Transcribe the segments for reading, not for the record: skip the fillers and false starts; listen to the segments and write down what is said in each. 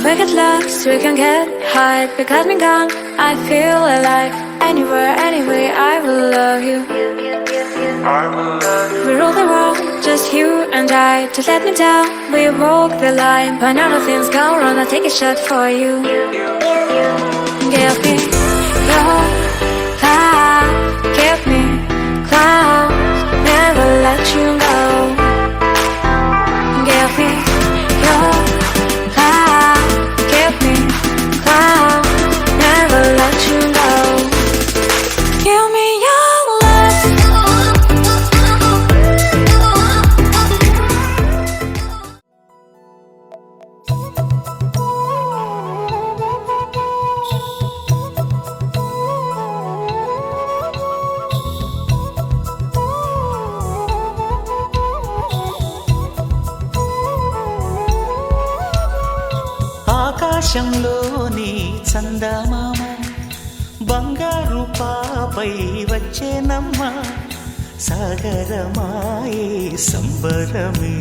We get lost, we can get high. Because me gone, I feel alive. Anywhere, anyway, I will love you. We rule the world, just you and I. Just let me down, we walk the line. When all the things go wrong, I'll take a shot for you. Give me your love, give me clouds, never let you go. Give me your love, give me clouds, never let you go. Give me your love. ఆకాశంలోని చందమామ బంగారు పాపై వచ్చేనమ్మ సాగరమాయే సంబరమే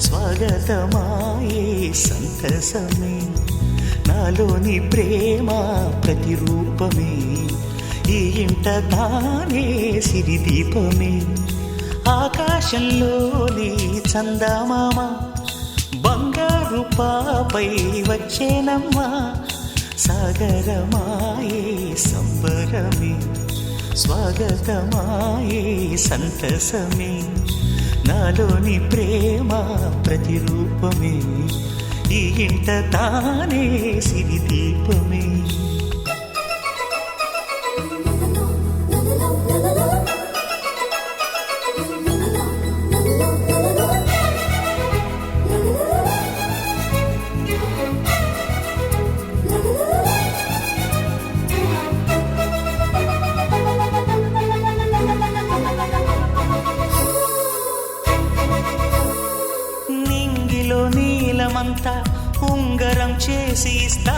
స్వాగతమాయే సంతసమే నాలోని ప్రేమ ప్రతిరూపమే ఈ ఇంట తానే సిరిదీపమే ఆకాశంలోని చందమామ బంగారు పాపై వచ్చేనమ్మా సాగరమాయే సంబరమే స్వాగతమాయే సంతసమే నాలోని ప్రేమ ప్రతిరూపమే ఈ ఇంట తానే సిరిదీపమే నీలమంతా ఉంగరం చేసి ఇస్తా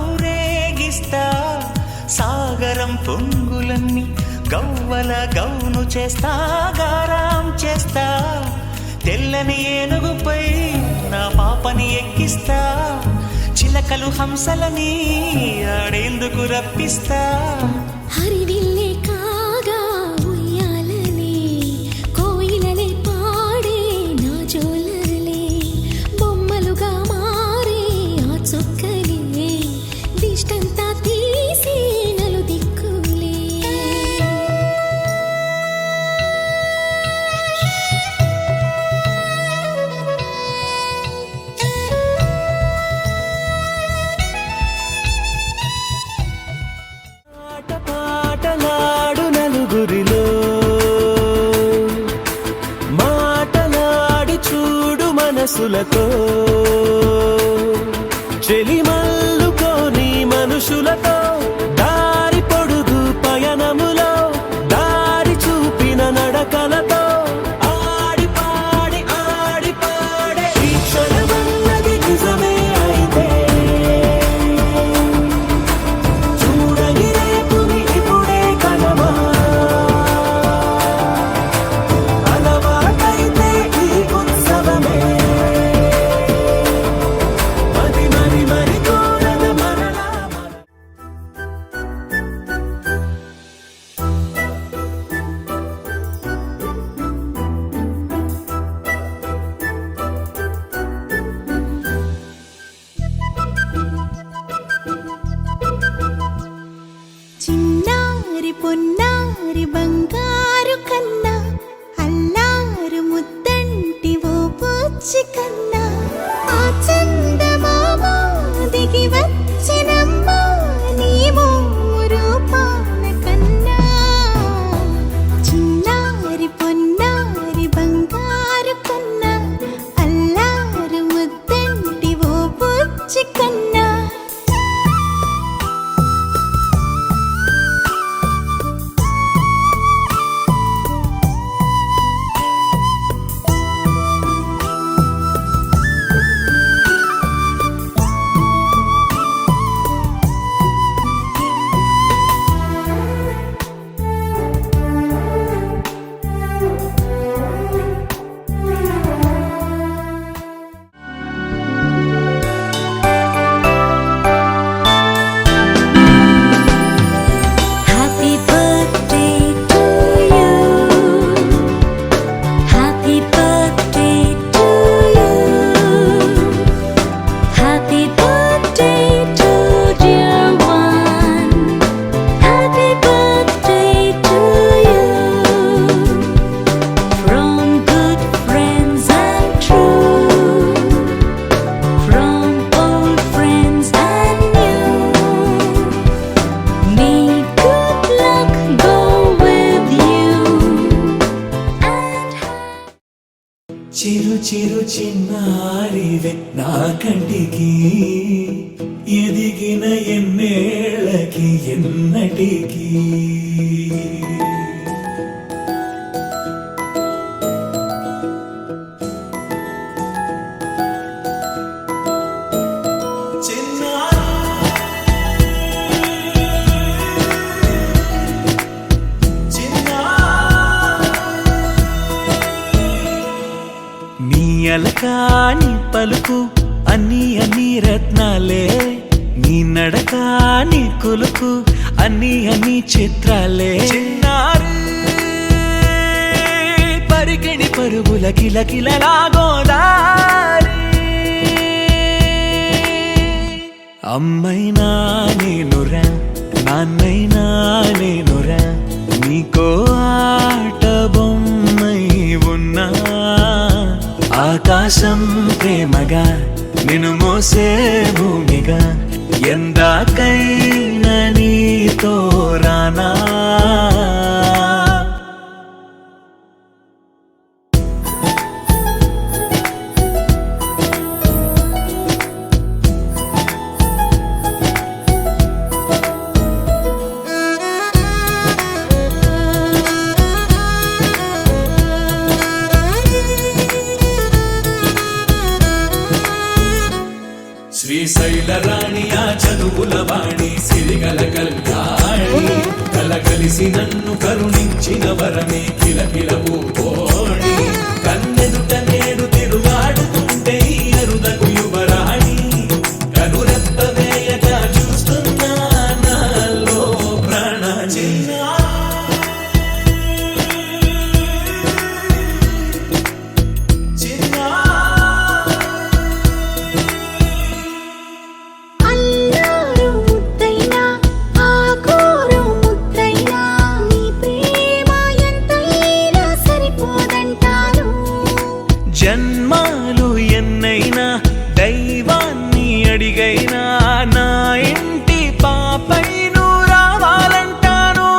ఊరేగిస్తా సాగరం పొంగులన్నీ గవ్వల గౌను చేస్తా గారాం చేస్తా తెల్లని ఏనుగుపై నా పాపని ఎక్కిస్తా చిలకలు హంసలని ఆడేందుకు రప్పిస్తా హరివిల్లే కాగా ఉయ్యాలలే కోయిలలే పాడే నా జోలలే బొమ్మలుగా మారే ఆ చొక్కలే దిష్టంతా తీసి నలు దిక్కులే పాటలాడు నలుగురిలో మాటలాడి చూడు మనసులతో చెలిమల్లుకోని మనుషులతో దారి పొడుగు పయనములో దారి చూపిన నడకలతో ఆడి పాడే ఈ క్షణమన్నది నిజమే అయితే చూడని రేపుని ఇప్పుడే కలవా అలవాటైతే ఈ ఉత్సవమే చిరు చిరు చిన్నారివే నా కంటికి ఎదిగిన ఎన్నేళ్ళకి ఎన్నటికి అలకాని పలుకు అన్ని అన్ని రత్నాలే నీ నడక నీ కులుకు అన్ని అన్ని చిత్రాలే చిన్నారు పరికిణి పరుగుల కిలకిలలాగోదారి అమ్మైనా నేనురా నాన్నైనా నేనురా నీకో ఆట బొమ్మై ఉన్నా ఆకాశం ప్రేమగా నిన్ను మోసే భూమిగా ఎందాకైనా నీతో రానా శ్రీశైల రాణి ఆ చదువుల వాణి సిరిగల కళ్యాణి కలగలిసి నన్ను కరుణించిన వరమే కిలకిల పూకోణి కన్నెదుట నేడు తిరుగాడుతుంటే ఈ అరుదకు యువరాణి కనురెప్ప వేయగా చూస్తున్నా నాలో ప్రాణ జన్మాలు ఎన్నైనా దైవాన్ని అడిగైనా నా ఇంటి పాపై నువ్వు రావాలంటాను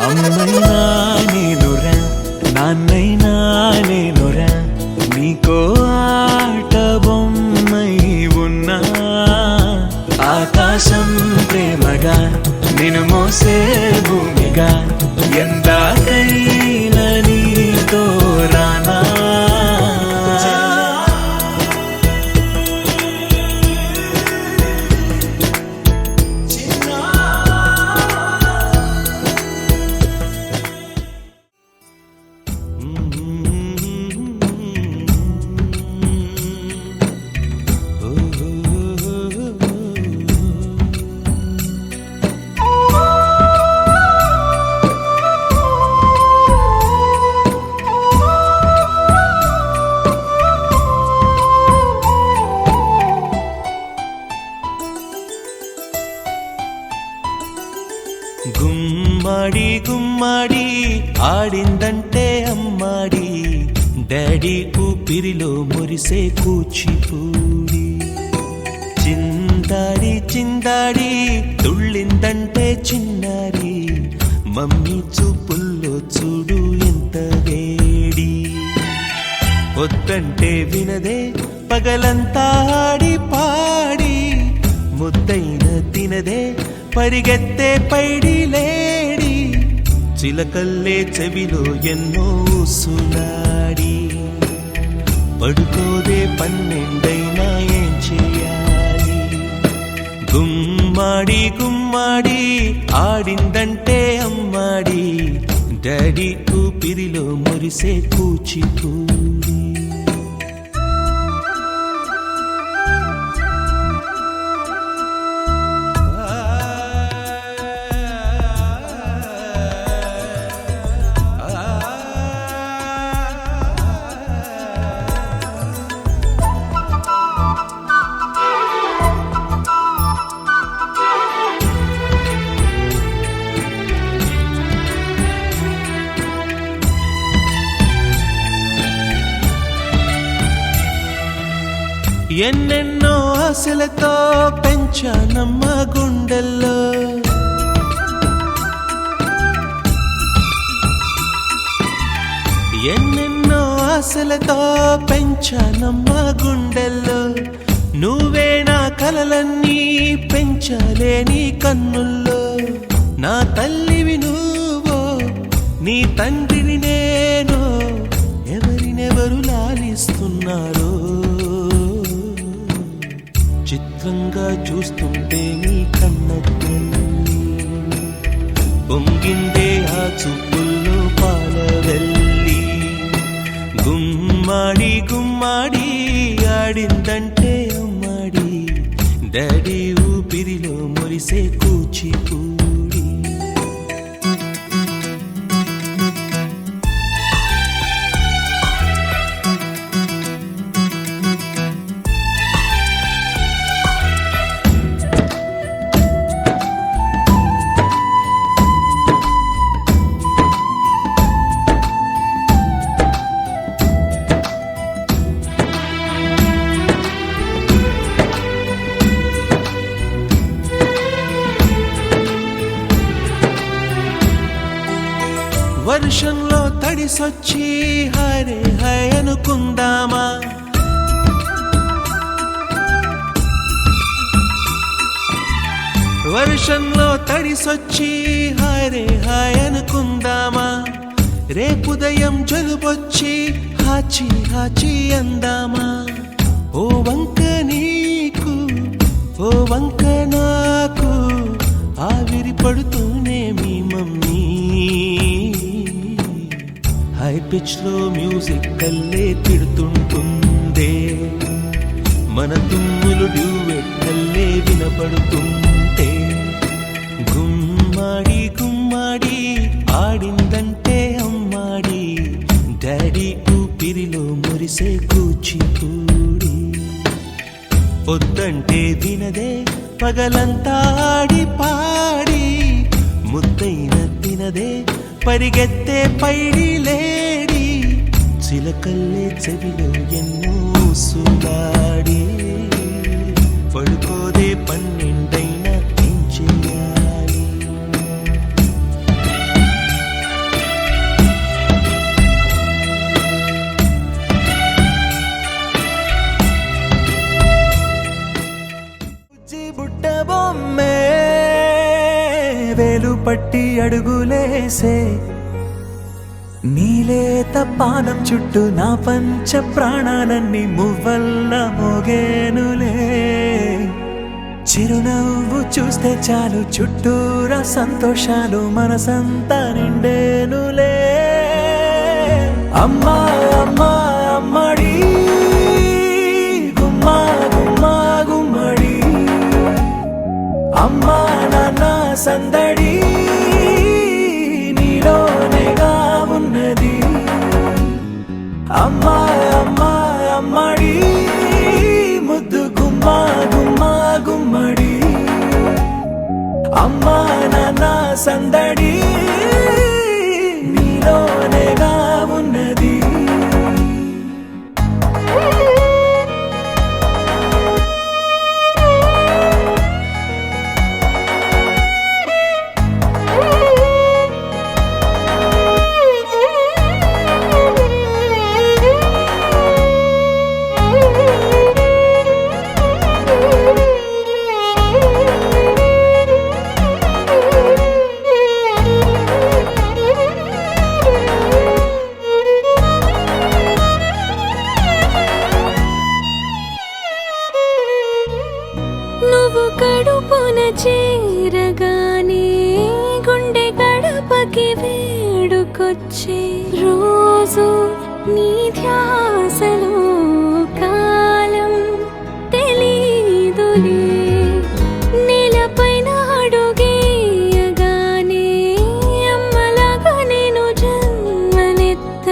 అమ్మైనా నేనురా నాన్నైనా నేనురా నీకో ఆట బొమ్మై ఉన్నా ఆకాశం ప్రేమగా నిన్ను మోసే భూమిగా ఎందాకైనా నీతో రానా గుమ్మడి గుమ్మడి ఆడిందంటే అమ్మాడి డాడీ ఊపిరిలో మురిసే కూచిపూడి చిందాడి చిందాడి తుళ్ళిందంటే చిన్నారి మమ్మీ చూపుల్లో చూడు ఎంత వేడి వద్దంటే వినదే పగలంతా ఆడి పాడి ముద్దైన తినదే పరిగెత్తే పైడి లేడి చిలకల్లే చెవిలో ఎన్నో సులాడి పడుకోదే పన్నెండైనా ఏం చేయాలి గుమ్మాడి గుమ్మాడి ఆడిందంటే అమ్మాడి డాడీ ఊపిరిలో మురిసే కూచిపూడి ఎన్నెన్నో ఆశలతో పెంచానమ్మ గుండెల్లో ఎన్నెన్నో ఆశలతో పెంచానమ్మ గుండెల్లో నువ్వే నా కలలన్నీ పెంచాలే నీ కన్నుల్లో నా తల్లివి నువ్వో నీ తండ్రిని నేను ఎవరినెవరు లాలిస్తున్నారో చిత్రంగా చూస్తుంటే నీ కన్నట్టు పొంగిందే ఆ చూపుల్లో పాలవెల్లి గుమ్మాడి గుమ్మాడి ఆడిందంటే అమ్మాడి డాడీ ఊపిరిలో మురిసే కూచిపూడి వర్షంలో తడిసొచ్చి హరే హై అనుకుందామా వర్షంలో తడిసొచ్చి హరే హై అనుకుందామా రేపుదయం జలుబొచ్చి హాచి హాచి అందామా ఓ వంక నీకు ఓ వంక నాకు ఆవిరి పడుతూనే మీ మమ్మీ హై పిచ్ లో మ్యూజిక్ కల్లే తిడుతుంటుందే మన తుమ్ములు డ్యూయెట్ కల్లే వినపడుతుంటే గుమ్మాడి గుమ్మాడి ఆడిందంటే అమ్మాడి డాడీ ఊపిరిలో మురిసే కూచిపూడి పొద్దంటే వినదే పగలంతా ఆడి పాడి ముద్దైన తినదే పరిగెత్తే పైడి లేడి చిలకల్లే చెవిలో ఎన్నో సులాడి పడుకోదే పన్నెండైనా ఏం చేయాలి బుట్ట బొమ్మే వేలు పట్టి అడుగులేసే నీలేత పానం చుట్టూ నా పంచ ప్రాణాలన్నీ మువ్వల్ల మోగేనులే చిరునవ్వు చూస్తే చాలు చుట్టూరా సంతోషాలు మనసంతా నిండేనులే అమ్మా అమ్మా అమ్మడి గుమ్మా గుమ్మా గుమ్మడి అమ్మా నాన్న సందడి నీలోనేగా ఉన్నది అమ్మా అమ్మా అమ్మడి ముద్దు గుమ్మా గుమ్మా గుమ్మడి అమ్మా నాన్న సందడి నీలోనేగా ఉన్నది నువ్వు కడుపున చేరగానే గుండె గడపకి వేడుకొచ్చే రోజు నీ ధ్యాసలో కాలం తెలీదులే నేలపైన అడుగేయగానే అమ్మలాగా నేను జన్మనెత్త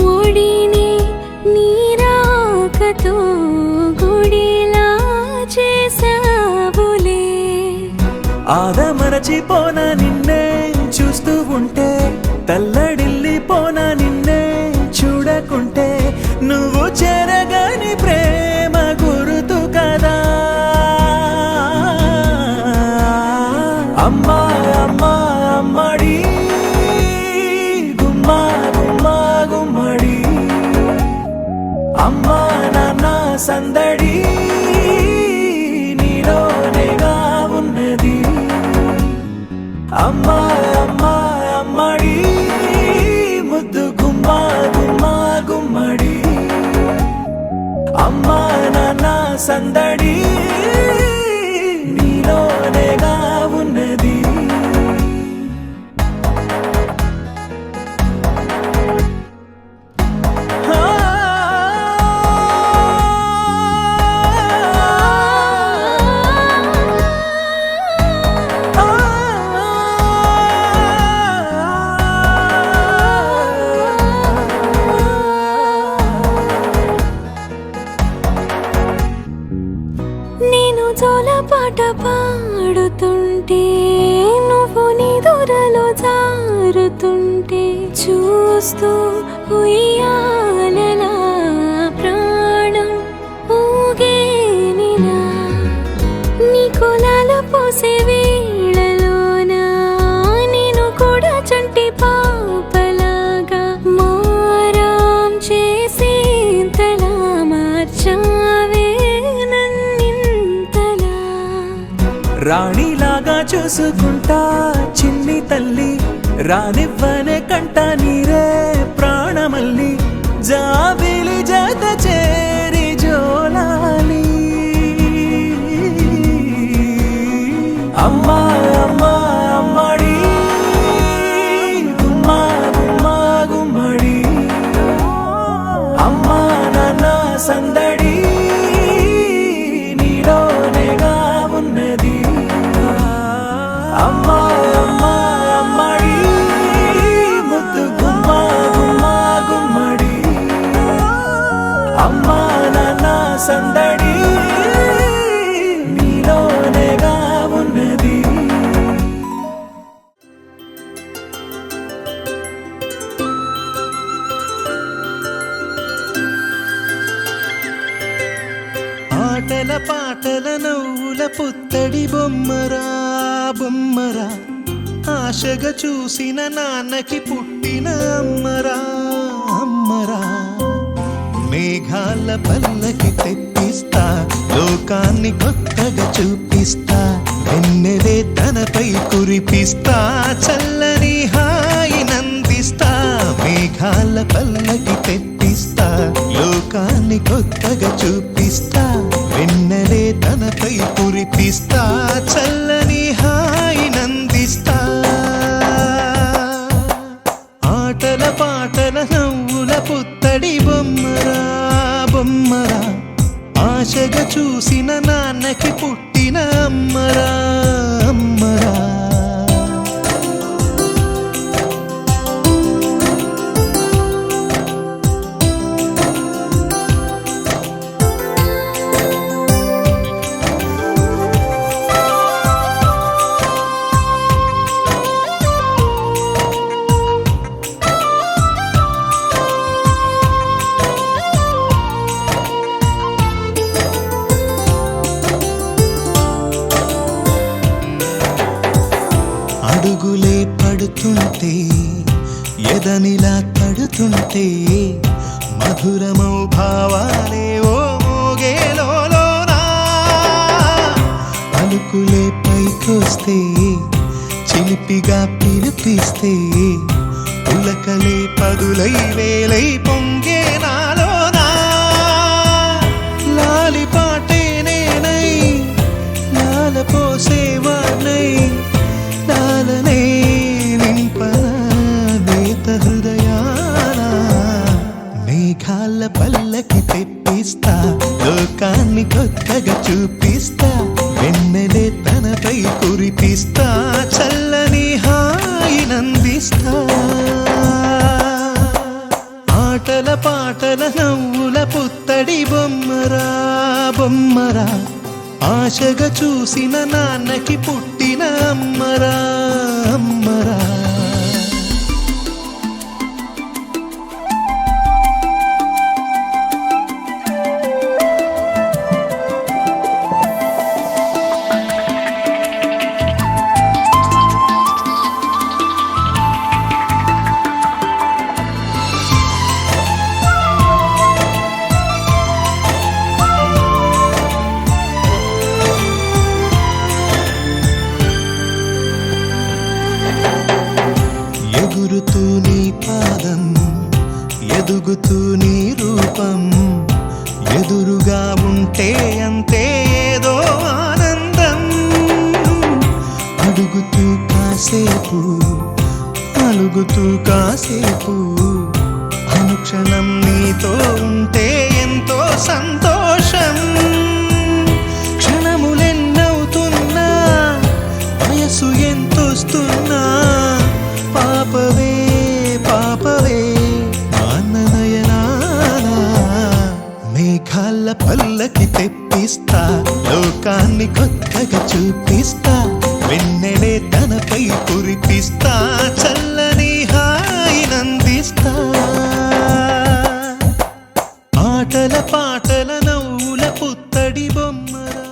ఒడిని నీ రాకతో గుడిలా చేసావులే ఆదమరచిపోనా నిన్నే చూస్తూ ఉంటే తల్లడిల్లిపోనా నిన్నే చూడకుంటే నువ్వు చెరగని ప్రేమ గురుతు కదా అమ్మా అమ్మా అమ్మడి గుమ్మా గుమ్మా గుమ్మడి అమ్మా నాన్న సందడి నీలోనేగా ఉన్నది అమ్మా అమ్మా అమ్మడి ముద్దు గుమ్మా గుమ్మా గుమ్మడి అమ్మా నాన్న సందడి నీలోనేగా ఉన్నది నేను జోలపాట పాడుతుంటే నువ్వు నీ దూరలో జారుతుంటే చూస్తూ ఉయ్యాలలా ప్రాణం ఊగేనిలా నీ కులాల పోసే వేళలోన నేను కూడా చంటి పాపలాగా మారాం చేసేంతలా మార్చావే నన్నింతలా రాణిలాగా చూసుకుంటా చిన్ని తల్లి రానివ్వనే కంట నీరే ప్రాణమల్లి జాబిలి జత చేరి జోలాలి అమ్మా అమ్మా అమ్మడి గుమ్మా గుమ్మా గుమ్మడి అమ్మా నాన్న సందడి నీలోనేగా ఉన్నది అమ్మా అమ్మా అమ్మడి ముద్దు గుమ్మా గుమ్మా గుమ్మడి అమ్మా నాన్న సందడి నీలోనేగా ఉన్నది ఆటల పాటల నవ్వుల పుత్తడి బొమ్మరా బొమ్మరా ఆశగా చూసిన నాన్నకి పుట్టిన అమ్మరా అమ్మరా మేఘాల పల్లకి తెప్పిస్తా లోకాన్ని కొత్తగా చూపిస్తా వెన్నెలే తనపై కురిపిస్తా చల్లని హాయి నందిస్తా మేఘాల పల్లకి తెప్పిస్తా లోకాన్ని కొత్తగా చూపిస్తా వెన్నెలే తనపై కురిపిస్తా చల్లని హాయి నందిస్తా ఆటల పాటల నవ్వుల పుత్తడి బొమ్మరా బొమ్మరా ఆశగా చూసిన నాన్నకి పుట్టిన అమ్మరా అమ్మరా అడుగులే పడుతుంటే ఎదనిలా తడుతుంటే మధురమౌ భావాలే ఓ మోగేలోనా పలుకులే పైకొస్తే చిలిపిగా పిలిపిస్తే పులకలే పదులై వేలై పొంగే నాలోనా లాలి పాటే నేనై లాల పోసేవాణ్ణై లాలనే నింపనేత హృదయాన మేఘాల పల్లకి తెప్పిస్తా లోకాన్ని కొత్తగా చూపిస్తా వెన్నెలే తనపై కురిపిస్తా చల్లని హాయి నందిస్తా ఆటల పాటల నవ్వుల పుత్తడి బొమ్మరా బొమ్మరా ఆశగా చూసిన నాన్నకి పుట్టిన అమ్మరా అమ్మరా కదులుతూ నీ పాదం, ఎదుగుతూ నీ రూపం, ఎదురుగా ఉంటే అంతే ఏదో ఆనందం. అడుగుతూ కాసేపు, అలుగుతూ కాసేపు, అనుక్షణం నీతో ఉంటే ఎంతో సంతోషం. క్షణములెన్నవుతున్నా, వయసు ఎంతొస్తున్నా, పాపవే పాపవే మాననయనానా. మేఘాల పల్లకి తెప్పిస్తా, లోకాన్ని కొత్తగా చూపిస్తా, వెన్నెలే తనపై కురిపిస్తా, చల్లని హాయినందిస్తా. ఆటల పాటల నవ్వుల పుత్తడి బొమ్మరా.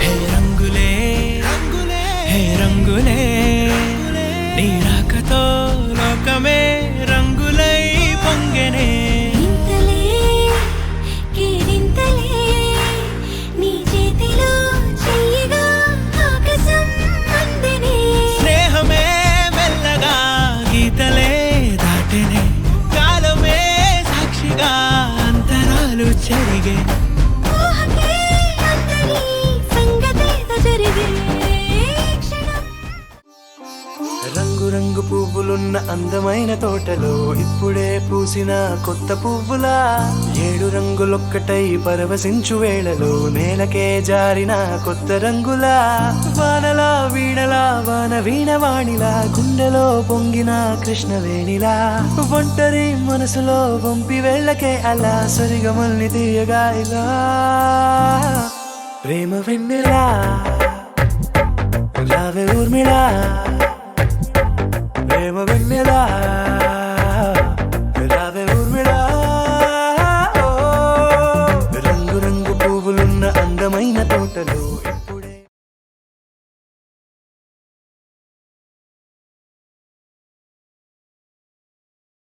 హే రంగులే రంగులే, హే రంగులే, నీ రాకతో లోకమే రంగులై పొంగెనే. ఇంతలే కేరింతలే, నీ చేతిలో చెయ్యగా ఆకాశం అందెనే. స్నేహమే మెల్లగా గీతలే దాటెనే, కాలమే సాక్షిగా అంతరాలు చెరిగే. ఊహకే అందరి సంగతేదో జరిగే క్షణం. రంగు రంగు పువ్వులున్న అందమైన తోటలో ఇప్పుడే పూసిన కొత్త పువ్వులా, 7 రంగులొక్కటై పరవశించు వేళలో నేలకే జారిన కొత్త రంగులా. వానలా వీణలా వాన వీణవాణిలా, గుండెలో పొంగిన కృష్ణవేణిలా, ఒంటరి మనసులో వంపి వెళ్ళకే అలా, సరిగమల్ని తీయగా ఇలా. ప్రేమ వెన్నెలా రావే ఊర్మిళా, ప్రేమ వెన్నెలా